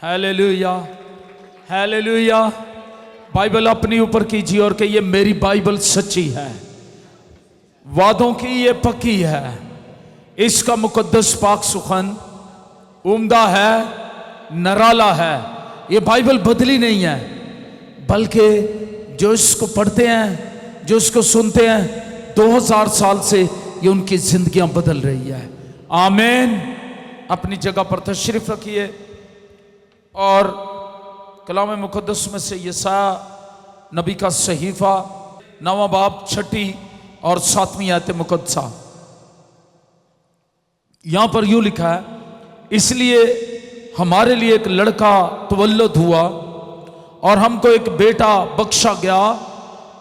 Hallelujah, hallelujah. Bible अपने ऊपर कीजिए और कहिए मेरी बाइबल सच्ची है, वादों की ये पक्की है, इसका मुकद्दस पाक सुखन उम्दा है, नराला है। ये बाइबल बदली नहीं है, बल्कि जो इसको पढ़ते हैं, जो इसको सुनते हैं, 2000 साल से ये उनकी जिंदगियां बदल रही है। आमीन। अपनी जगह पर तशरीफ रखिए और कलाम मुकद्दस में से यशायाह नबी का सहीफा 9वां बाब 6 और 7वीं आयत मुकद्दसा। यहां पर यूं लिखा है, इसलिए हमारे लिए एक लड़का तवल्लुद हुआ और हमको एक बेटा बख्शा गया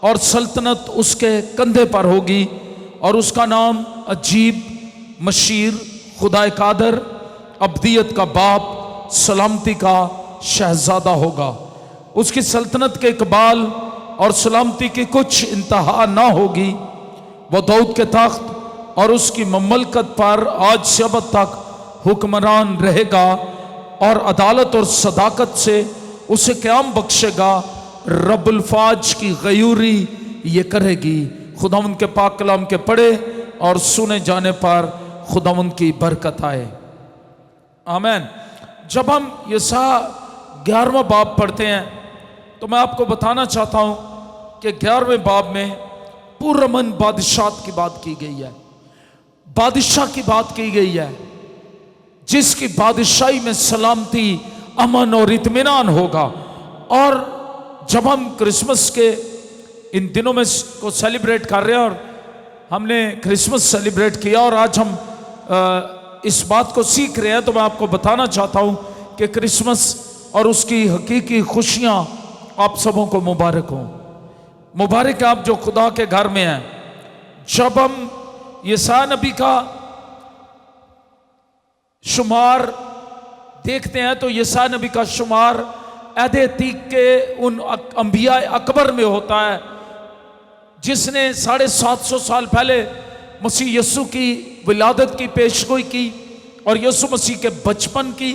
और सल्तनत उसके कंधे पर होगी और उसका नाम अजीब, मशीर, खुदाए कादर, अब्दियत का बाप, सलामती का शहजादा होगा। उसकी सल्तनत के इकबाल और सलामती की कुछ इंतहा ना होगी। वह दाऊद के तख्त और उसकी ममलकत पर आज से अब तक हुक्मरान रहेगा और अदालत और सदाकत से उसे क़याम बख्शेगा। रब्बुल फाज की गयूरी ये करेगी। खुदावंद के पाक कलाम के पढ़े और सुने जाने पर खुदावंद की बरकत आए। आमीन। जब हम यशायाह 11वां बाब पढ़ते हैं तो मैं आपको बताना चाहता हूं कि 11वें बाब में पुरअमन बादशाह की बात की गई है। बादशाह की बात की गई है जिसकी बादशाही में सलामती, अमन और इत्मीनान होगा। और जब हम क्रिसमस के इन दिनों में को सेलिब्रेट कर रहे हैं और हमने क्रिसमस सेलिब्रेट किया और आज हम इस बात को सीख रहे हैं, तो मैं आपको बताना चाहता हूं कि क्रिसमस और उसकी हकीकी खुशियां आप सबों को मुबारक हो। मुबारक है आप जो खुदा के घर में हैं। जब हम यशायाह नबी का शुमार देखते हैं तो यशायाह नबी का शुमार अहद अतीक के उन अंबिया अकबर में होता है जिसने 750 साल पहले मसीह यीशु की विलादत की पेशगोई की और यीशु मसीह के बचपन की,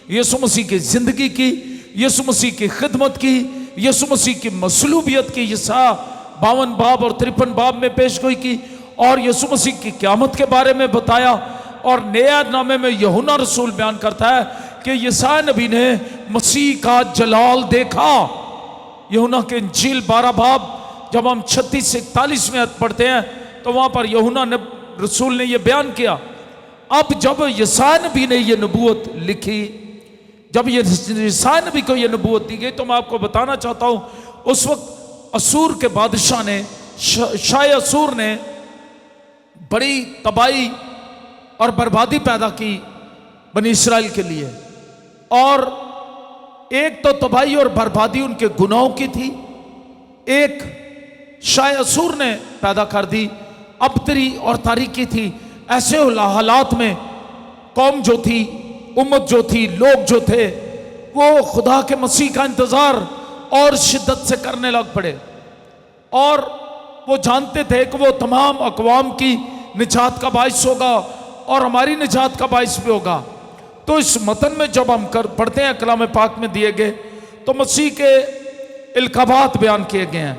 यीशु मसीह की जिंदगी की, यीशु मसीह की खिदमत की, यीशु मसीह की मसलूबियत की यशायाह 52 बाब और 53 बाब में पेशगोई की और यीशु मसीह की क़यामत के बारे में बताया। और नया नामे में यूहन्ना रसूल बयान करता है कि यशायाह नबी ने मसीह का जलाल देखा। यूहन्ना के इंजील 12 बाब जब हम 36 से 41 में पढ़ते हैं तो वहां पर यूहन्ना रसूल ने यह बयान किया। अब जब यशायाह नबी ने यह नबूवत लिखी, जब यशायाह नबी को यह नबूवत दी गई, तो मैं आपको बताना चाहता हूं उस वक्त असूर के बादशाह ने, शाह असूर ने बड़ी तबाही और बर्बादी पैदा की बनी इस्राएल के लिए। और एक तो तबाही और बर्बादी उनके गुनाहों की थी, एक शाह असूर ने पैदा कर दी अबतरी और तारीकी थी। ऐसे हालात में कौम जो थी, उम्मत जो थी, लोग जो थे, वो खुदा के मसीह का इंतजार और शिद्दत से करने लग पड़े और वो जानते थे कि वो तमाम अक़वाम की निजात का बाइस होगा और हमारी निजात का बाइस भी होगा। तो इस मतन में जब हम पढ़ते हैं कलाम पाक में दिए गए तो मसीह के इल्काबात बयान किए गए हैं।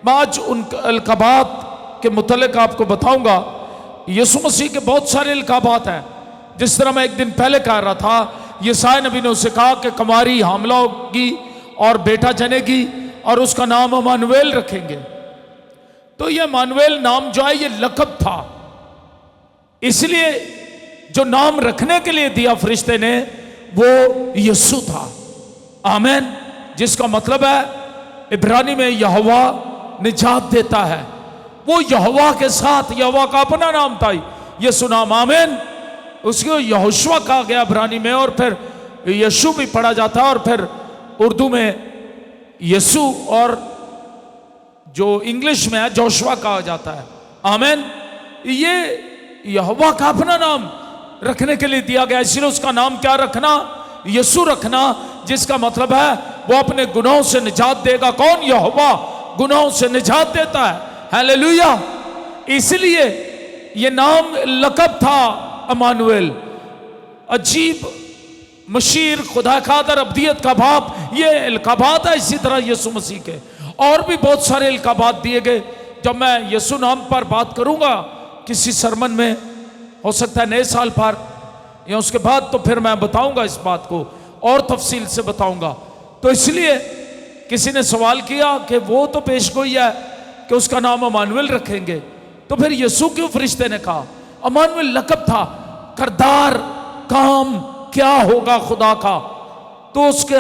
मैं आज उन इल्काबात के मुतल्लिक आपको बताऊंगा। यीशु मसीह के बहुत सारे इल्काबात हैं। जिस तरह मैं एक दिन पहले कह रहा था, यशायाह नबी ने उसे कहा कि कुमारी हामला होगी और बेटा जनेगी और उसका नाम इम्मानुएल रखेंगे। तो ये इम्मानुएल नाम जो है ये लक़ब था, इसलिए जो नाम रखने के लिए दिया फरिश्ते ने वो यीशु था। आमीन। जिसका मतलब है इब्रानी में यहोवा निजात देता है। वो यहोवा के साथ, यहोवा का अपना नाम था यीशु नाम। आमीन। उसको यहोशुआ कहा गया इब्रानी में और फिर यीशु भी पढ़ा जाता है और फिर उर्दू में यीशु और जो इंग्लिश में है जोशुआ कहा जाता है। आमीन। ये यहोवा का अपना नाम रखने के लिए दिया गया, इसलिए उसका नाम क्या रखना? यीशु रखना, जिसका मतलब है वो अपने गुनाहों से निजात देगा। कौन? यहोवा गुनाहों से निजात देता है। हालेलुया। इसलिए ये नाम लक़ब था इम्मानुएल। अजीब, مشیر، خدا خادر، ابدیت کا باپ، یہ القابات ہے اسی طرح یسوع مسیح کے۔ اور بھی بہت سارے القابات دیے گئے۔ جب میں یسوع نام پر بات کروں گا کسی سرمن میں، ہو سکتا ہے نئے سال پر یا اس کے بعد، تو پھر میں بتاؤں گا اس بات کو اور تفصیل سے بتاؤں گا۔ تو اس لیے کسی نے سوال کیا کہ وہ تو پیش گوئی ہے کہ اس کا نام امانویل رکھیں گے، تو پھر یسوع کیوں فرشتے نے کہا؟ امانویل لقب تھا، کردار، کام کیا ہوگا خدا کا، تو اس کے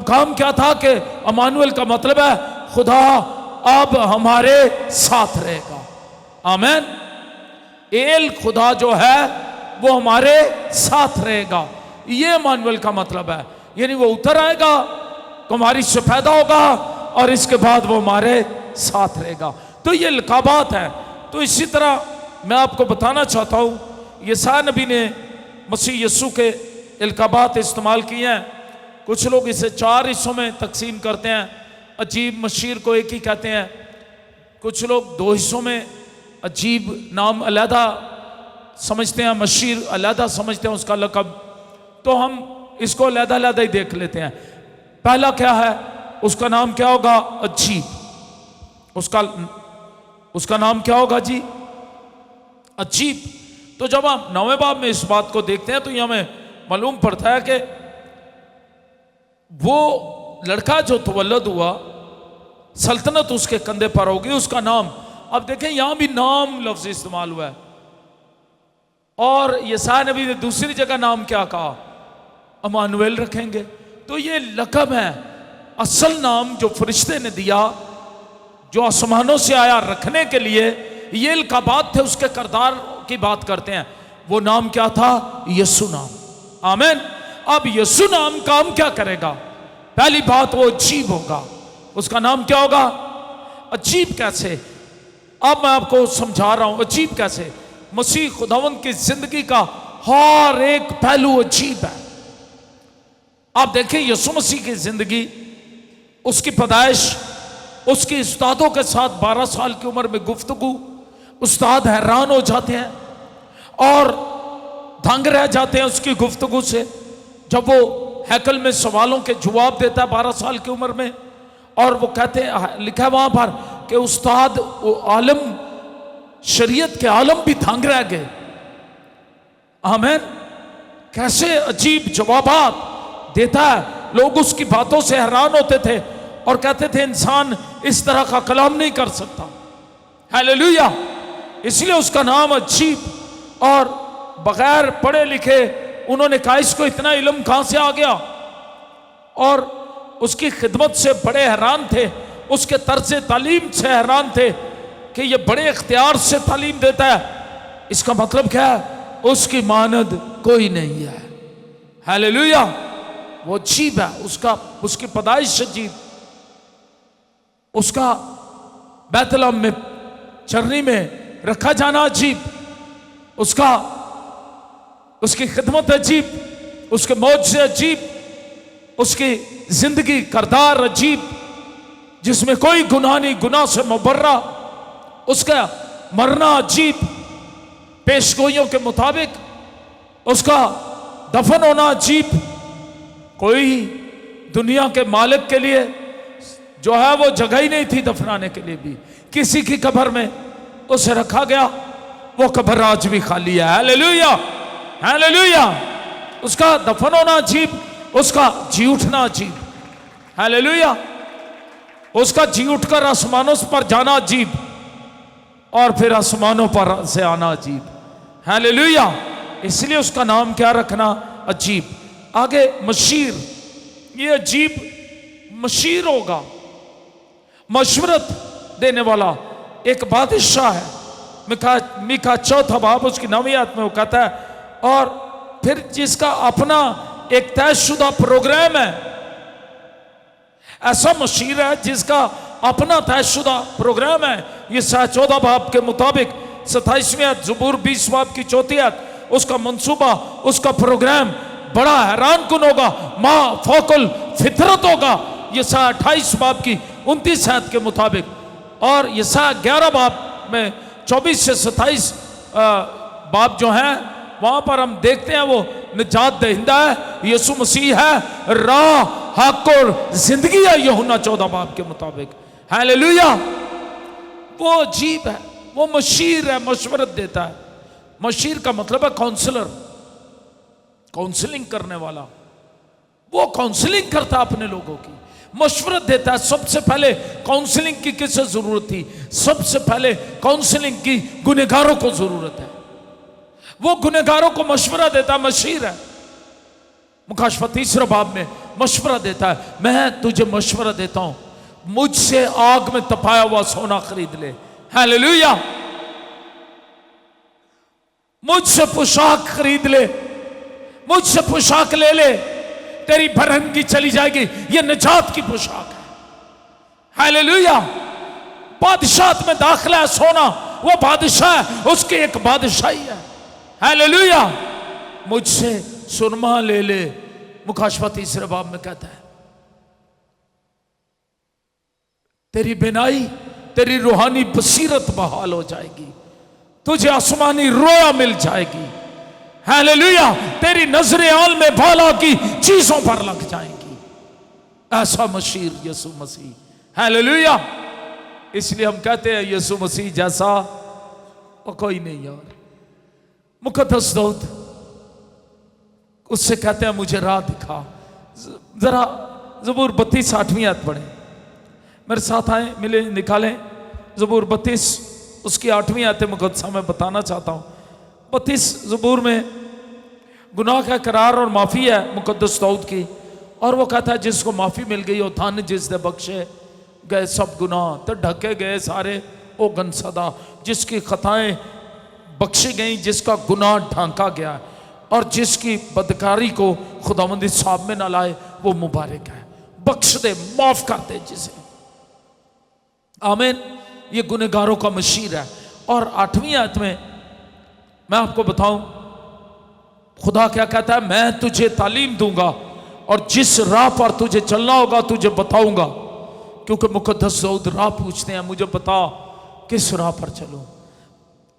کام کیا تھا کہ امانویل کا مطلب ہے خدا اب ہمارے ساتھ رہے گا۔ آمین۔ ایل خدا جو ہے وہ ہمارے ساتھ رہے گا، یہ امانویل کا مطلب ہے، یعنی وہ اتر آئے گا، تمہاری سے پیدا ہوگا اور اس کے بعد وہ ہمارے ساتھ رہے گا۔ تو یہ القابات ہیں۔ تو اسی طرح میں آپ کو بتانا چاہتا ہوں، یسوع نبی نے مسیح یسوع کے القابات استعمال کیے ہیں۔ کچھ لوگ اسے 4 حصوں میں تقسیم کرتے ہیں، عجیب مشیر کو ایک ہی کہتے ہیں، کچھ لوگ 2 حصوں میں عجیب نام علیحدہ سمجھتے ہیں، مشیر علیحدہ سمجھتے ہیں اس کا لقب۔ تو ہم اس کو علیحدہ علیحدہ ہی دیکھ لیتے ہیں۔ پہلا کیا ہے؟ اس کا نام کیا ہوگا؟ عجیب۔ اس کا نام کیا ہوگا جی؟ عجیب۔ تو جب ہم 9ویں باب میں اس بات کو دیکھتے ہیں تو یہ ہمیں معلوم پڑتا ہے کہ وہ لڑکا جو تولد ہوا، سلطنت اس کے کندھے پر ہوگی، اس کا نام، اب دیکھیں یہاں بھی نام لفظ استعمال ہوا ہے۔ اور یسوع نبی نے دوسری جگہ نام کیا کہا؟ امانویل رکھیں گے۔ تو یہ لقب ہے۔ اصل نام جو فرشتے نے دیا، جو آسمانوں سے آیا رکھنے کے لیے، یہ القابات تھے، اس کے کردار کی بات کرتے ہیں۔ وہ نام کیا تھا؟ یسوع نام۔ آمین۔ اب یسوع نام کام کیا کرے گا؟ پہلی بات، وہ عجیب ہوگا۔ اس کا نام کیا ہوگا؟ عجیب کیسے؟ اب میں آپ کو سمجھا رہا ہوں عجیب کیسے۔ مسیح خداوند کی زندگی کا ہر ایک پہلو عجیب ہے۔ آپ دیکھیں یسوع مسیح کی زندگی، اس کی پیدائش، اس کی استادوں کے ساتھ 12 سال کی عمر میں گفتگو، استاد حیران ہو جاتے ہیں اور دھنگ رہ جاتے ہیں اس کی گفتگو سے۔ جب وہ ہیکل میں سوالوں کے جواب دیتا ہے 12 سال کی عمر میں، اور وہ کہتے ہیں، لکھا ہے وہاں پر کہ استاد عالم، شریعت کے عالم بھی دھنگ رہ گئے۔ آمین۔ کیسے عجیب جوابات دیتا ہے، لوگ اس کی باتوں سے حیران ہوتے تھے اور کہتے تھے انسان اس طرح کا کلام نہیں کر سکتا۔ ہیلیلویا۔ اس لیے اس کا نام عجیب۔ اور بغیر پڑھے لکھے انہوں نے کہا اس کو اتنا علم کہاں سے آ گیا، اور اس کی خدمت سے بڑے حیران تھے، اس کے طرز تعلیم سے حیران تھے کہ یہ بڑے اختیار سے تعلیم دیتا ہے، اس کا مطلب کیا ہے؟ اس کی مانند کوئی نہیں ہے۔ ہیلیلویا۔ وہ عجیب ہے، اس کی پیدائش عجیب، اس کا بیت لحم میں چرنی میں رکھا جانا عجیب، اس کی خدمت عجیب، اس کے معجزے عجیب، اس کی زندگی کردار عجیب جس میں کوئی گناہ نہیں، گناہ سے مبرہ، اس کا مرنا عجیب پیشگوئیوں کے مطابق، اس کا دفن ہونا عجیب۔ کوئی دنیا کے مالک کے لیے جو ہے وہ جگہ ہی نہیں تھی دفنانے کے لیے بھی، کسی کی قبر میں اسے رکھا گیا، وہ قبر آج بھی خالی ہے۔ Hallelujah, hallelujah. اس کا دفن ہونا عجیب، اس کا جی اٹھنا عجیب۔ ہیلیلویا۔ اس کا جی اٹھ کر آسمانوں پر جانا عجیب، اور پھر آسمانوں پر سے آنا عجیب۔ ہیلیلویا۔ اس لیے اس کا نام کیا رکھنا؟ عجیب۔ آگے مشیر، یہ عجیب مشیر ہوگا، مشورت دینے والا ایک بادشاہ ہے۔ میکا 4 باب اس کی 9ویں آیت میں وہ کہتا ہے، اور پھر جس کا اپنا ایک طے شدہ پروگرام ہے، ایسا مشیر ہے جس کا اپنا طے شدہ پروگرام ہے۔ یہ 14 باب کے مطابق 27ویں آیت، زبور 20 باب کی 4 آیت، اس کا منصوبہ، اس کا پروگرام بڑا حیران کن ہوگا، ما فوق الفطرت ہوگا۔ یہ 28 باب کی 29 آیت کے مطابق، اور یہ 11 باب میں 24 سے 27 باب جو ہیں वहां पर हम देखते हैं वो निजात दहिंदा है, यीशु मसीह है राह हक और जिंदगी है, यूहन्ना 14 बाब के मुताबिक। हालेलुया। वो अजीब है, वो मशीर है, मशवरत देता है। मशीर का मतलब है काउंसलर, काउंसलिंग करने वाला। वो काउंसलिंग करता है अपने लोगों की, मशवरत देता है। सबसे पहले काउंसलिंग की किसे जरूरत थी? सबसे पहले काउंसलिंग की गुनहगारों को जरूरत है। वो गुनहगारों को मशवरा देता है, मशीर है। मुकाशफा 3 बाब में मशवरा देता है, मैं तुझे मशवरा देता हूं, मुझसे आग में तपाया हुआ सोना खरीद ले। हालेलुया। मुझसे पोशाक खरीद ले, मुझसे पोशाक ले ले, तेरी भरंगी चली जाएगी। ये निजात की पोशाक है। हालेलुया। बादशाह में दाखिला है सोना, वो बादशाह है, उसकी एक बादशाही है। हालेलुया। मुझसे सुरमा ले ले, मुकाशफा 3 बाब में कहता है। तेरी बिनाई, तेरी रूहानी बसीरत बहाल हो जाएगी, तुझे आसमानी रोया मिल जाएगी। हालेलुया। तेरी नजरें आल में बाला की चीजों पर लग जाएंगी। ऐसा मशीर यीशु मसीह। हालेलुया। इसलिए हम कहते हैं यीशु मसीह जैसा और कोई नहीं। और मुकद्दस दाऊद उससे कहते हैं मुझे राह दिखा। जरा ज़बूर 32 8वीं आयत पढ़ें, मेरे साथ आए, मिले, निकालें। ज़बूर 32 उसकी 8वीं आयत मुकद्दसा में बताना चाहता हूं। 32 ज़बूर में गुनाह का करार और माफ़ी है मुकद्दस दाऊद की। और वो कहता है जिसको माफ़ी मिल गई, वो धन जिसने बख्शे गए सब गुनाह, तो ढके गए सारे ओ गनसदा। जिसकी खताएं बख्शी गई, जिसका गुनाह ढांका गया, और जिसकी बदकारी को खुदावंदी साहब में न लाए, वो मुबारक है। बख्श दे, माफ कर दे जिसे। आमीन। ये गुनहगारों का मशीर है। और 8वीं आयत में मैं आपको बताऊं खुदा क्या कहता है, मैं तुझे तालीम दूंगा और जिस राह पर तुझे चलना होगा तुझे बताऊंगा। क्योंकि मुकद्दस दाऊद राह पूछते हैं, मुझे बता किस राह पर चलूं।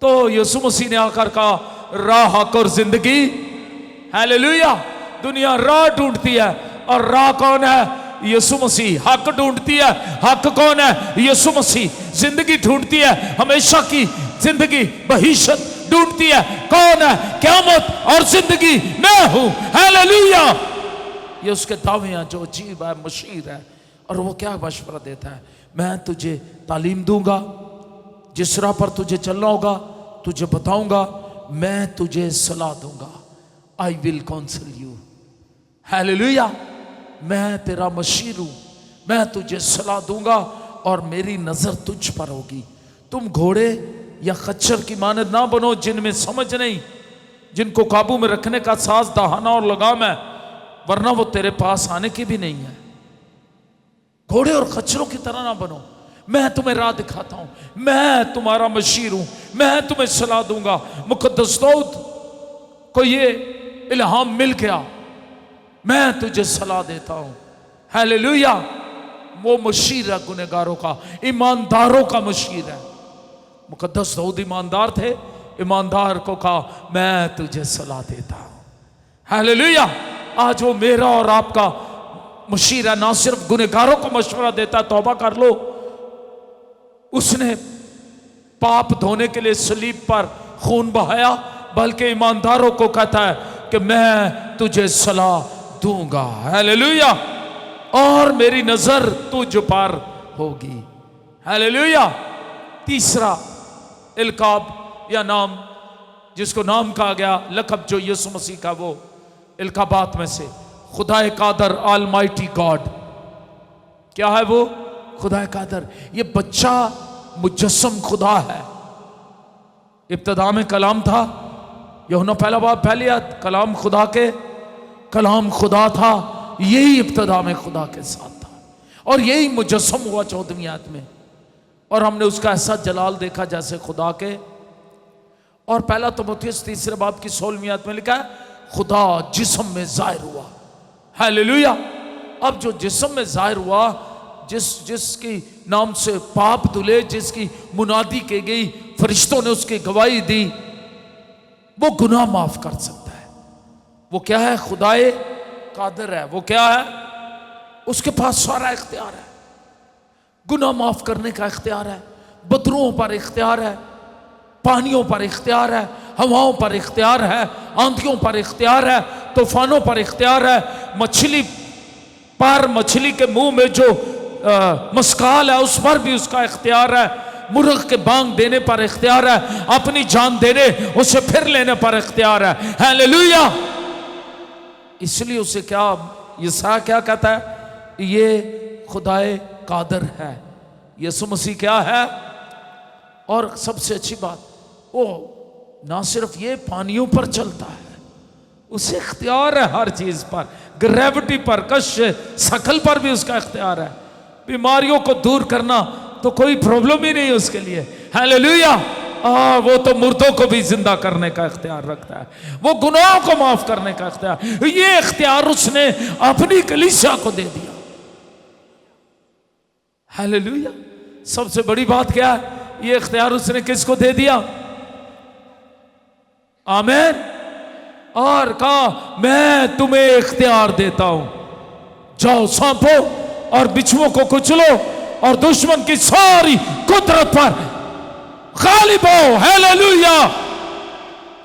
तो यीशु मसीह ने आकर कहा राह हक और जिंदगी। हालेलुया। दुनिया राह ढूंढती है, और राह कौन है? यीशु मसीह। हक ढूंढती है, हक कौन है? यीशु मसीह। जिंदगी ढूंढती है, हमेशा की जिंदगी, बहिशत ढूंढती है, कौन है? क़यामत और जिंदगी मैं हूं। हालेलुया। ये उसके दावे हैं जो अजीब है, मशीर है। और वो क्या मशवरा देता है, मैं तुझे तालीम दूंगा, जिस राह पर तुझे चलना होगा तुझे बताऊंगा, मैं तुझे सलाह दूंगा। I will council you. Hallelujah. मैं तेरा मशीर हूं, मैं तुझे सलाह दूंगा और मेरी नजर तुझ पर होगी। तुम घोड़े या खच्चर की मानद ना बनो जिनमें समझ नहीं, जिनको काबू में रखने का साज दहाना और लगाम है, वरना वो तेरे पास आने की भी नहीं है। घोड़े और खच्चरों की तरह ना बनो। मैं तुम्हें राह दिखाता हूं, मैं तुम्हारा मशीर हूं, मैं तुम्हें सलाह दूंगा। मुकद्दस दाऊद को ये इल्हाम मिल गया, मैं तुझे सलाह देता हूं। हालेलुया। वो मशीर है गुनहगारों का, ईमानदारों का मशीर है। मुकद्दस दाऊद ईमानदार थे, ईमानदार को कहा मैं तुझे सलाह देता हूं। हालेलुया। आज वो मेरा और आपका मशीर है, ना सिर्फ गुनहगारों को मशवरा देता तौबा कर लो। उसने पाप धोने के लिए सलीब पर खून बहाया, बल्कि ईमानदारों को कहता है कि मैं तुझे सलाह दूंगा। हालेलुया। और मेरी नजर तुझ पर होगी। हालेलुया। तीसरा इल्काब या नाम, जिसको नाम कहा गया, लक़ब जो यीशु मसीह का, वो इल्काबात में से खुदाए कादर, ऑलमाइटी गॉड। क्या है वो? खुदाए कादर। ये बच्चा मुजस्सम खुदा है। इब्तिदा में कलाम था, यूहन्ना पहला बाब पहली आयत, कलाम खुदा के, कलाम खुदा था, यही इब्तिदा में खुदा के साथ था, और यही मुजस्सम हुआ 14वीं आयत में। और हमने उसका ऐसा जलाल देखा जैसे खुदा के। और पहला तीमुथियुस 3 बाब की 16वीं आयत में लिखा है खुदा जिस्म में जाहिर हुआ। हालेलुया। अब जो जिस्म में जाहिर हुआ, जिसकी नाम से पाप धुले, जिसकी मुनादी की गई, फरिश्तों ने उसकी गवाही दी, वो गुनाह माफ कर सकता है। वो क्या है? खुदाए कादिर है। वो क्या है? उसके पास सारा इख्तियार है। गुनाह माफ करने का इख्तियार है, बदरुओं पर इख्तियार है, पानियों पर इख्तियार है, हवाओं पर इख्तियार है, आंधियों पर इख्तियार है, तूफानों पर इख्तियार है, मछली पर, मछली के मुंह में जो मस्काल है उस पर भी उसका इख्तियार है, मुर्ग के बांग देने पर इख्तियार है, अपनी जान देने उसे फिर लेने पर इख्तियार है। हालेलुया। इसलिए उसे क्या, यशायाह क्या कहता है? ये खुदाए कादिर है। यीशु मसीह क्या है? और सबसे अच्छी बात, वो ना सिर्फ ये पानियों पर चलता है, उसे इख्तियार है हर चीज पर, ग्रेविटी पर, कश्य शकल पर भी उसका इख्तियार है। बीमारियों को दूर करना तो कोई प्रॉब्लम ही नहीं उसके लिए। हालेलुया। वो तो मुर्दों को भी जिंदा करने का इख्तियार रखता है, वो गुनाहों को माफ करने का इख्तियार, ये इख्तियार उसने अपनी कलीसिया को दे दिया। हालेलुया। सबसे बड़ी बात क्या है? ये इख्तियार उसने किसको दे दिया? आमीन। और कहा मैं तुम्हें इख्तियार देता हूं, जाओ सांपों और बिच्छुओं को कुचलो और दुश्मन की सारी कुदरत पर गालिब हो। हालेलुया।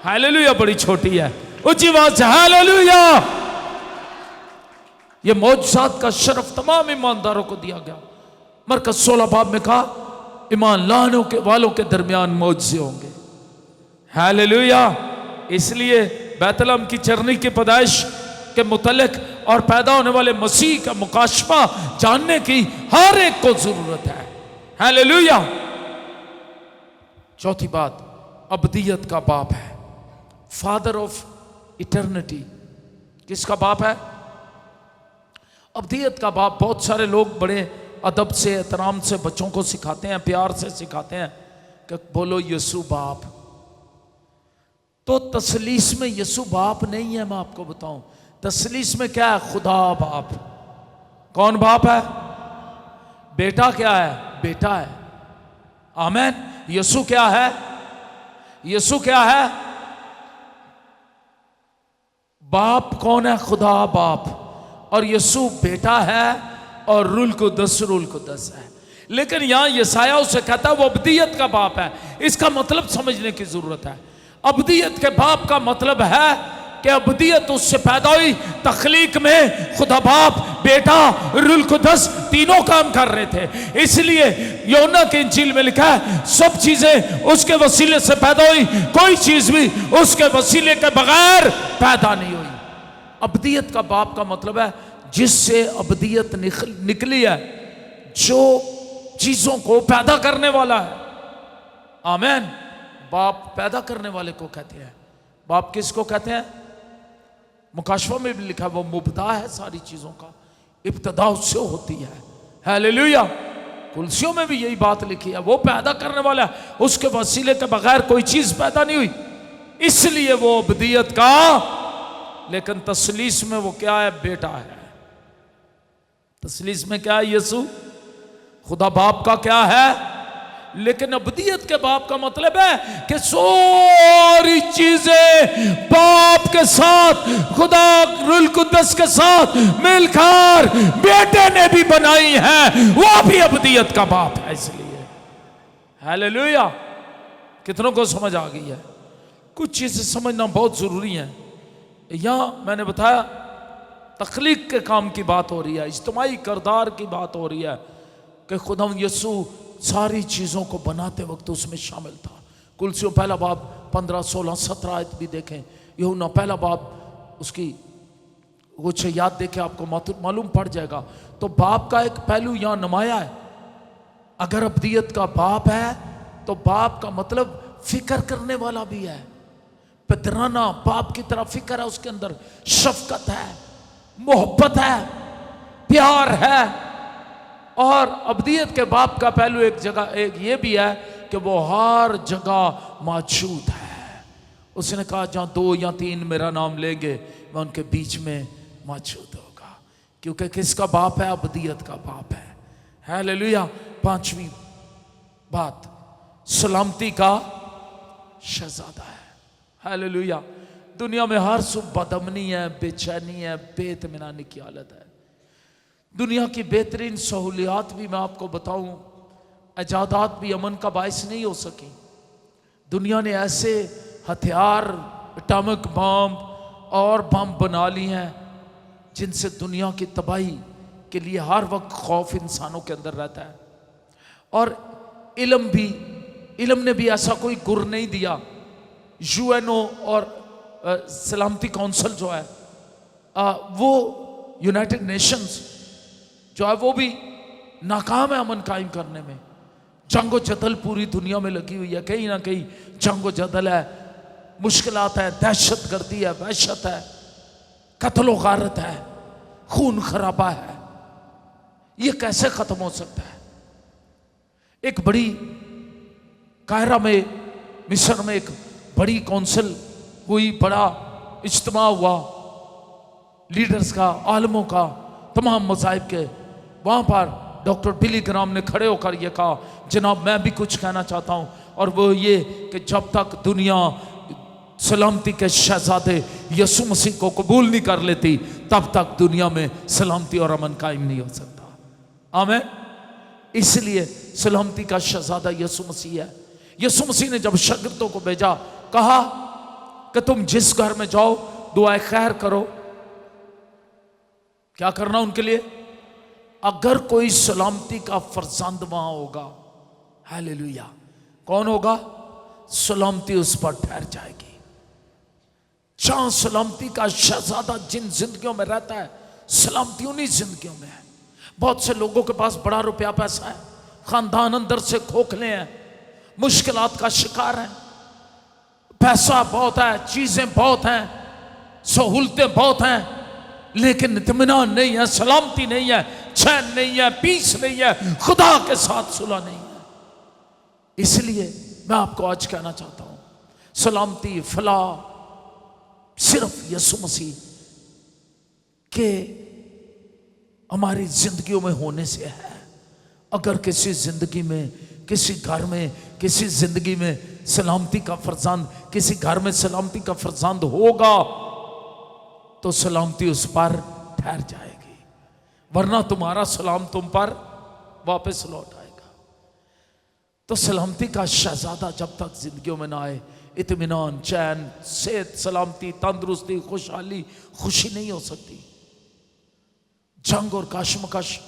हालेलुया बड़ी छोटी है, ऊंची आवाज से हालेलुया। ये मौजूदात का शरफ तमाम ईमानदारों को दिया गया। मरकज 16 बाब में कहा ईमान लाने के वालों के दरमियान मौजज़े होंगे। हालेलुया। इसलिए बैतलहम की चरनी की पैदाइश के मुतल्लिक और पैदा होने वाले मसीह का मुकाशफा जानने की हर एक को जरूरत है। हालेलुया। चौथी बात, अबदियत का बाप है, फादर ऑफ इटर्निटी। किसका बाप है? अबदियत का बाप। बहुत सारे लोग बड़े अदब से, एहतराम से बच्चों को सिखाते हैं, प्यार से सिखाते हैं कि बोलो यीशु बाप। तो तसलीस में यीशु बाप नहीं है। मैं आपको बताऊं, तसलीस में क्या है? खुदा बाप। कौन बाप है? बेटा क्या है? बेटा है। आमीन। यीशु क्या है? यीशु क्या है? बाप कौन है? खुदा बाप। और यीशु बेटा है और रूल कुद्दस है। लेकिन यहां यशायाह उसे कहता है वो अबदियत का बाप है। इसका मतलब समझने की जरूरत है। अबदियत के बाप का मतलब है कि अबदियत उससे पैदा हुई। तख्लीक में खुदा बाप, बेटा, रूल कुद्दस तीनों काम कर रहे थे। इसलिए यूहन्ना के इंजील में लिखा है सब चीजें उसके वसीले से पैदा हुई, कोई चीज भी उसके वसीले के बगैर पैदा नहीं हुई। अबदियत का बाप का मतलब है जिससे अबदियत निकली है, जो चीजों को पैदा करने वाला है। आमीन। बाप पैदा करने वाले को कहते हैं। बाप किसको कहते हैं? मुकाशफा में भी लिखा है वो मुब्दा है सारी चीजों का, इब्तदा उससे होती है। हालेलुया। कुलसियों में भी यही बात लिखी है, वो पैदा करने वाला है, उसके वसीले के बगैर कोई चीज पैदा नहीं हुई, इसलिए वो अबदियत का। लेकिन तसलीस में वो क्या है? बेटा है। तसलीस में क्या है? यीशु। खुदा बाप का क्या है? लेकिन अबदियत के बाप का मतलब है कि सारी चीजें बाप के साथ, खुदा रूल कुद्दस के साथ मिलकर बेटे ने भी बनाई है, वो भी अबदियत का बाप है। इसलिए हालेलुया। कितनों को समझ आ गई है? कुछ चीजें समझना बहुत जरूरी है। यहां मैंने बताया तख्लीक के काम की बात हो रही है, इज्तिमाई किरदार की बात हो रही है कि खुदा यीशु सारी चीज़ों को बनाते वक्त उसमें शामिल था। कुलसियों पहला बाब 15, 16, 17 आयत भी देखें। यूहन्ना पहला बाब उसकी कुछ याद देखें, आपको मालूम पड़ जाएगा। तो बाप का एक पहलू यहाँ नुमाया है। अगर अबदियत का बाप है तो बाप का मतलब फिक्र करने वाला भी है। पितराना बाप की तरह फिक्र है, उसके अंदर शफकत है, मोहब्बत है, प्यार है। और अबदियत के बाप का पहलू एक जगह एक ये भी है कि वो हर जगह मौजूद है। उसने कहा जहां 2 या 3 मेरा नाम लेंगे मैं उनके बीच में मौजूद होगा। क्योंकि किसका बाप है? अबदियत का बाप है। हालेलुया। 5वीं बात, सलामती का शहजादा है। हालेलुया। दुनिया में हर सुबह बदअमनी है, बेचैनी है, बेइत्मीनानी की हालत है। दुनिया की बेहतरीन सहूलियात भी मैं आपको बताऊं, इजादात भी अमन का बायस नहीं हो सकी। दुनिया ने ऐसे हथियार, एटॉमिक बम और बम बना ली हैं जिनसे दुनिया की तबाही के लिए हर वक्त खौफ इंसानों के अंदर रहता है। और इल्म ने भी ऐसा कोई गुर नहीं दिया। यूएनओ और सलामती काउंसिल जो है वो यूनाइटेड नेशंस जो है वो भी नाकाम है अमन कायम करने में। जंगो जदल पूरी दुनिया में लगी हुई है, कहीं ना कहीं जंगो जदल है, मुश्किलात है, दहशत गर्दी है, वहशत है, कत्लो गारत है, खून खराबा है। ये कैसे खत्म हो सकता है? एक बड़ी कायरा में, मिस्र में एक बड़ी काउंसिल हुई, बड़ा इज्तिमा हुआ लीडर्स का, आलमों का, तमाम मज़ाहिब के। वहाँ पर डॉक्टर बिली ग्राम ने खड़े होकर ये कहा, जनाब मैं भी कुछ कहना चाहता हूँ, और वो ये कि जब तक दुनिया सलामती के शहजादे यसु मसीह को कबूल नहीं कर लेती तब तक दुनिया में सलामती और अमन कायम नहीं हो सकता। आमीन। इसलिए सलामती का शहजादा यसु मसीह है। यसु मसीह ने जब शागिर्दों को भेजा, कहा कि तुम जिस घर में जाओ दुआए खैर करो। क्या करना उनके लिए? अगर कोई सलामती का फरजंद वहां होगा, हालेलुया, कौन होगा? सलामती उस पर ठहर जाएगी। जहां सलामती का शहजादा जिन जिंदगियों में रहता है, सलामती उन्हीं जिंदगियों में है। बहुत से लोगों के पास बड़ा रुपया पैसा है, खानदान अंदर से खोखले हैं, मुश्किलात का शिकार हैं, पैसा बहुत है, चीजें बहुत हैं, सहूलतें बहुत हैं, लेकिन इत्मीनान नहीं है, सलामती नहीं है, चैन नहीं है, पीस नहीं है, खुदा के साथ सुलह नहीं है। इसलिए मैं आपको आज कहना चाहता हूं, सलामती फलाह सिर्फ यसु मसीह के हमारी जिंदगियों में होने से है। अगर किसी जिंदगी में, किसी घर में, किसी जिंदगी में सलामती का फरजंद, किसी घर में सलामती का फरजंद होगा तो सलामती उस पर ठहर जाएगी, वरना तुम्हारा सलाम तुम पर वापस लौट आएगा। तो सलामती का शहजादा जब तक जिंदगियों में ना आए, इत्मीनान, चैन, सेहत, सलामती, तंदुरुस्ती, खुशहाली, खुशी नहीं हो सकती। जंग और कशमकश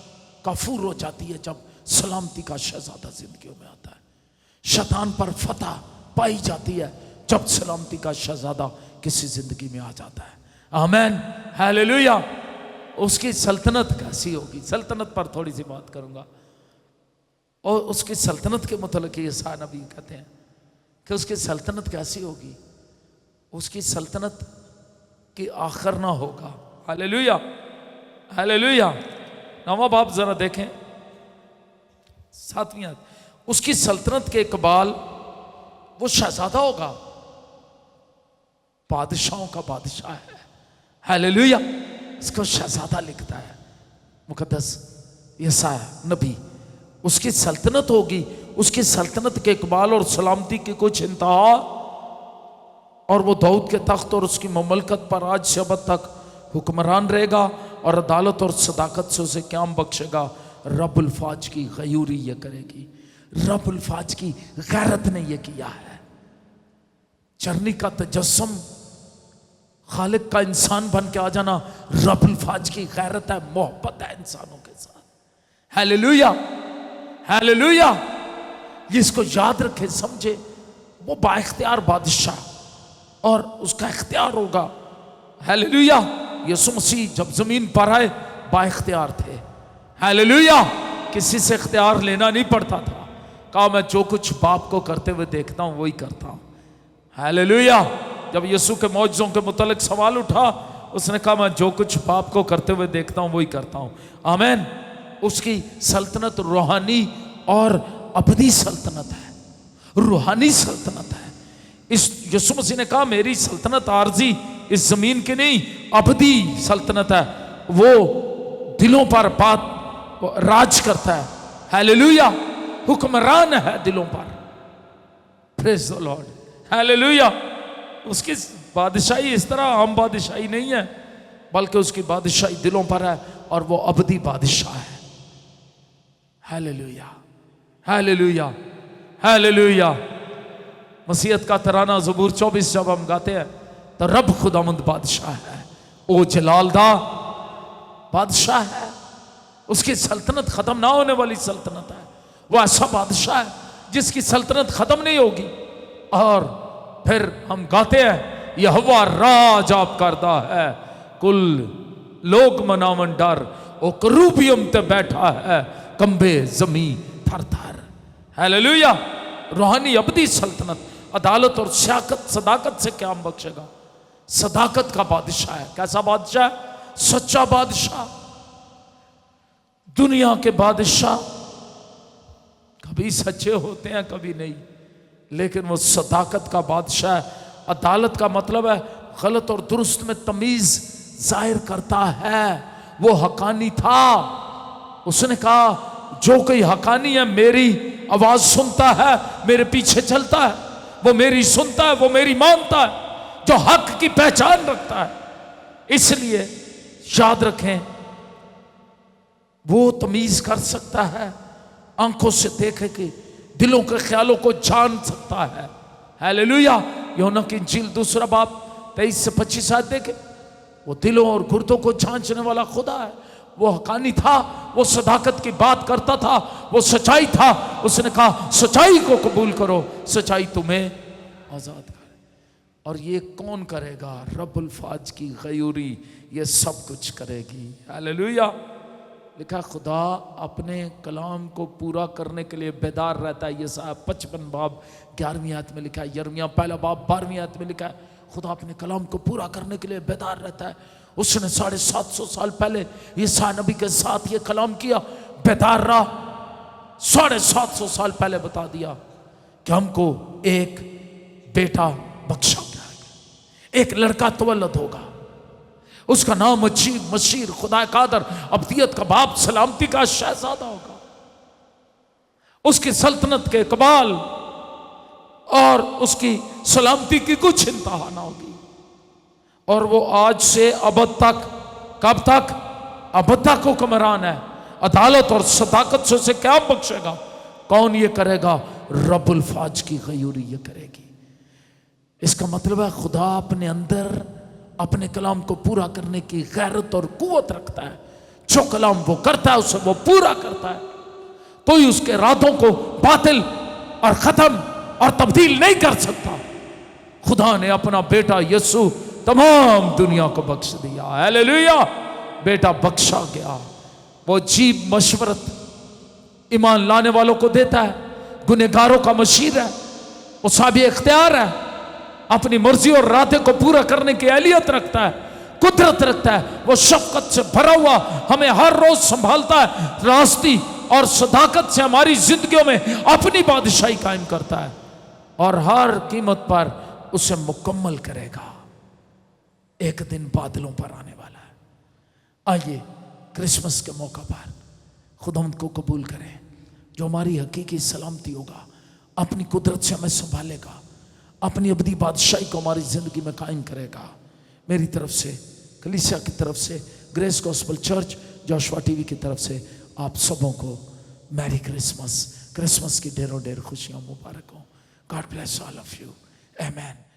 काफूर हो जाती है जब सलामती का शहजादा जिंदगियों में आता है। शैतान पर फतह पाई जाती है जब सलामती का शहजादा किसी जिंदगी में आ जाता है। आमीन, हालेलुया। उसकी सल्तनत कैसी होगी? सल्तनत पर थोड़ी सी बात करूंगा। और उसकी सल्तनत के मुतल्लिक़ ईसा नबी कहते हैं कि उसकी सल्तनत कैसी होगी? उसकी सल्तनत की आखिर ना होगा। Hallelujah, hallelujah. नवा बाप जरा देखें, 7वीं आयत। उसकी सल्तनत के इकबाल, वो शहजादा होगा, बादशाहों का बादशाह है। हालेलुया। इसको शहजादा लिखता है मुकद्दस यशायाह नबी। उसकी सल्तनत होगी, उसकी सल्तनत के इकबाल और सलामती की कुछ इंतहा, और वो दाऊद के तख्त और उसकी ममलकत पर आज से अब तक हुक्मरान रहेगा, और अदालत और सदाकत से उसे क़याम बख्शेगा। रब्बुल फाज की गयूरी ये करेगी। रब्बुल फाज की गैरत ने ये किया है। चरनी का तजस्सुम, खालिक का इंसान बन के आ जाना, रब्बुल फाज की गैरत है, मोहब्बत है इंसानों के साथ। Hallelujah, hallelujah. इसको याद रखे, समझे। वो बाइख्तियार बादशाह, और उसका इख्तियार होगा। हालेलुया। यसु मसीह जब जमीन पर आए बाइख्तियार थे। हालेलुया। किसी से इख्तियार लेना नहीं पड़ता था। कहा मैं जो कुछ बाप को करते हुए देखता हूं वही करता हूं। हालेलुया। जब यीशु के मौजज़ों के मुतालिक सवाल उठा, उसने कहा मैं जो कुछ बाप को करते हुए देखता हूं वही करता हूं। आमीन। उसकी सल्तनत रूहानी और अबदी सल्तनत है, रूहानी सल्तनत है। इस यीशु मसीह ने कहा मेरी सल्तनत आर्जी इस जमीन की नहीं, अबदी सल्तनत है। वो दिलों पर बात राज करता है। हालेलुया। हुक्मरान है दिलों पर। Praise the Lord. हालेलुया। اس کی بادشاہی اس طرح عام بادشاہی نہیں ہے، بلکہ اس کی بادشاہی دلوں پر ہے، اور وہ ابدی بادشاہ ہے۔ Hallelujah, hallelujah, hallelujah. مسیحیت کا ترانہ زبور 24 جب ہم گاتے ہیں تو رب خداوند بادشاہ ہے، او جلال دا بادشاہ ہے، اس کی سلطنت ختم نہ ہونے والی سلطنت ہے۔ وہ ایسا بادشاہ ہے جس کی سلطنت ختم نہیں ہوگی۔ اور پھر ہم گاتے ہیں یہوہ راج آپ کردہ ہے، کل لوگ مناون ڈر، او کروبیم تے بیٹھا ہے، کمبے زمین تھر تھر۔ ہیلیلویا۔ روحانی ابدی سلطنت عدالت اور صداقت سے قیام بخشے گا۔ صداقت کا بادشاہ ہے۔ کیسا بادشاہ ہے؟ سچا بادشاہ۔ دنیا کے بادشاہ کبھی سچے ہوتے ہیں کبھی نہیں، لیکن وہ صداقت کا بادشاہ ہے۔ عدالت کا مطلب ہے غلط اور درست میں تمیز ظاہر کرتا ہے۔ وہ حقانی تھا، اس نے کہا جو کوئی حقانی ہے میری آواز سنتا ہے، میرے پیچھے چلتا ہے، وہ میری سنتا ہے، وہ میری مانتا ہے، جو حق کی پہچان رکھتا ہے۔ اس لیے یاد رکھیں، وہ تمیز کر سکتا ہے، آنکھوں سے دیکھے کہ دلوں کے خیالوں کو جان سکتا ہے۔ ہیلیلویا۔ یوحنا کی انجیل 2 باب 23 سے 25 آیت دیکھیں، وہ دلوں اور گردوں کو جانچنے والا خدا ہے۔ وہ حقانی تھا، وہ صداقت کی بات کرتا تھا، وہ سچائی تھا۔ اس نے کہا سچائی کو قبول کرو، سچائی تمہیں آزاد کرے۔ اور یہ کون کرے گا؟ رب الفاظ کی غیوری یہ سب کچھ کرے گی۔ ہیلیلویا۔ لکھا خدا اپنے کلام کو پورا کرنے کے لیے بیدار رہتا ہے۔ یسعیاہ 55 باب 11ویں آیت میں لکھا ہے، یرمیہ 1 باب 12ویں آیت میں لکھا ہے خدا اپنے کلام کو پورا کرنے کے لیے بیدار رہتا ہے۔ اس نے 750 سال پہلے یسعیاہ نبی کے ساتھ یہ کلام کیا، بیدار رہا، 750 سال پہلے بتا دیا کہ ہم کو ایک بیٹا بخشا جائے گا، ایک لڑکا تولد ہوگا، اس کا نام عجیب، مشیر، خدا قادر، ابدیت کا باپ، سلامتی کا شہزادہ ہوگا۔ اس کی سلطنت کے اقبال اور اس کی سلامتی کی کچھ انتہا نہ ہوگی، اور وہ آج سے ابد تک، کب تک؟ ابد تک حکمران ہے۔ عدالت اور صداقت سے اسے کیا بخشے گا؟ کون یہ کرے گا؟ رب الفاظ کی غیوری یہ کرے گی۔ اس کا مطلب ہے خدا اپنے اندر اپنے کلام کو پورا کرنے کی غیرت اور قوت رکھتا ہے۔ جو کلام وہ کرتا ہے اسے وہ پورا کرتا ہے۔ کوئی اس کے ارادوں کو باطل اور ختم اور تبدیل نہیں کر سکتا۔ خدا نے اپنا بیٹا یسوع تمام دنیا کو بخش دیا۔ ہیلیلویا۔ بیٹا بخشا گیا، وہ عجیب مشورت ایمان لانے والوں کو دیتا ہے، گنہگاروں کا مشیر ہے، وہ صاحب اختیار ہے، اپنی مرضی اور ارادے کو پورا کرنے کی اہلیت رکھتا ہے، قدرت رکھتا ہے۔ وہ شفقت سے بھرا ہوا ہمیں ہر روز سنبھالتا ہے، راستی اور صداقت سے ہماری زندگیوں میں اپنی بادشاہی قائم کرتا ہے، اور ہر قیمت پر اسے مکمل کرے گا۔ ایک دن بادلوں پر آنے والا ہے۔ آئیے کرسمس کے موقع پر خداوند کو قبول کریں، جو ہماری حقیقی سلامتی ہوگا، اپنی قدرت سے ہمیں سنبھالے گا، اپنی ابدی بادشاہی کو ہماری زندگی میں قائم کرے گا۔ میری طرف سے، کلیسیا کی طرف سے، Grace Gospel Church Joshua T V کی طرف سے آپ سبوں کو میری کرسمس کی ڈھیروں ڈھیر خوشیاں مبارک ہوں۔ God bless all of you, آمین۔